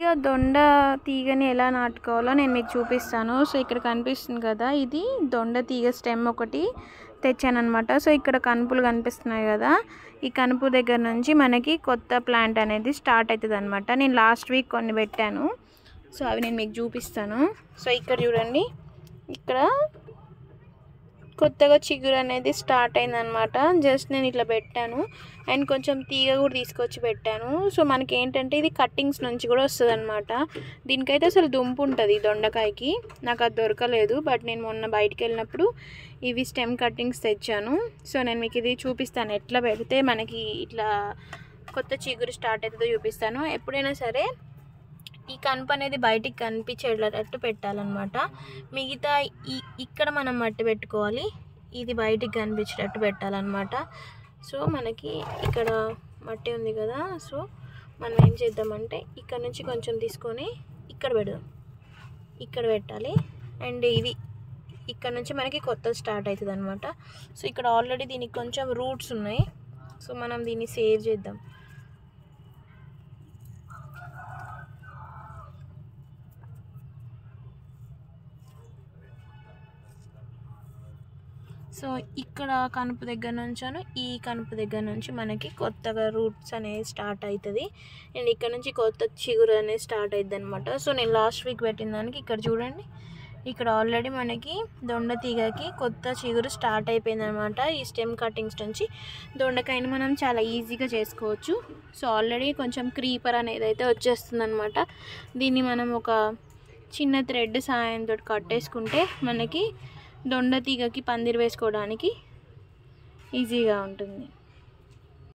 ఇక దొండ తీగని ఎలా నాటుకోవాలో నేను మీకు చూపిస్తాను. సో ఇక్కడ కనిపిస్తుంది కదా, ఇది దొండ తీగ స్టెమ్ ఒకటి తెచ్చానమాట. సో ఇక్కడ కనుపులు కనిపిస్తున్నాయి కదా, ఈ కనుపు దగ్గర నుంచి మనకి కొత్త ప్లాంట్ అనేది స్టార్ట్ అవుతుంది అనమాట. నేను లాస్ట్ వీక్ కొన్ని పెట్టాను, సో అవి నేను మీకు చూపిస్తాను. సో ఇక్కడ చూడండి, ఇక్కడ కొత్తగా చిగురు అనేది స్టార్ట్ అయిందనమాట. జస్ట్ నేను ఇట్లా పెట్టాను అండ్ కొంచెం తీగ కూడా తీసుకొచ్చి పెట్టాను. సో మనకి ఏంటంటే ఇది కట్టింగ్స్ నుంచి కూడా వస్తుంది అనమాట. దీనికైతే అసలు దుంపు ఉంటుంది దొండకాయకి, నాకు అది దొరకలేదు. బట్ నేను మొన్న బయటికి వెళ్ళినప్పుడు ఇవి స్టెమ్ కట్టింగ్స్ తెచ్చాను. సో నేను మీకు ఇది చూపిస్తాను, ఎట్లా పెడితే మనకి ఇట్లా కొత్త చిగురు స్టార్ట్ అవుతుందో చూపిస్తాను. ఎప్పుడైనా సరే ఈ కనుపు అనేది బయటికి కనిపించేటట్టు పెట్టాలన్నమాట. మిగతా ఇక్కడ మనం మట్టి పెట్టుకోవాలి, ఇది బయటికి కనిపించేటట్టు పెట్టాలన్నమాట. సో మనకి ఇక్కడ మట్టి ఉంది కదా, సో మనం ఏం చేద్దామంటే ఇక్కడ నుంచి కొంచెం తీసుకొని ఇక్కడ పెడదాం, ఇక్కడ పెట్టాలి. అండ్ ఇది ఇక్కడ నుంచి మనకి కొత్త స్టార్ట్ అవుతుంది అనమాట. సో ఇక్కడ ఆల్రెడీ దీనికి కొంచెం రూట్స్ ఉన్నాయి, సో మనం దీన్ని సేవ్ చేద్దాం. సో ఇక్కడ కనుపు దగ్గర నుంచాను, ఈ కనుపు దగ్గర నుంచి మనకి కొత్తగా రూట్స్ అనేది స్టార్ట్ అవుతుంది అండ్ ఇక్కడ నుంచి కొత్త చిగురు అనేది స్టార్ట్ అవుతుంది అనమాట. సో నేను లాస్ట్ వీక్ పెట్టిన దానికి ఇక్కడ చూడండి, ఇక్కడ ఆల్రెడీ మనకి దొండ తీగకి కొత్త చిగురు స్టార్ట్ అయిపోయింది అనమాట. ఈ స్టెమ్ కటింగ్స్ నుంచి దొండకాయని మనం చాలా ఈజీగా చేసుకోవచ్చు. సో ఆల్రెడీ కొంచెం క్రీపర్ అనేది అయితే వచ్చేస్తుంది అనమాట. దీన్ని మనం ఒక చిన్న థ్రెడ్ సహాయంతో కట్టేసుకుంటే మనకి దొండ తీగకి పందిరి వేసుకోవడానికి ఈజీగా ఉంటుంది.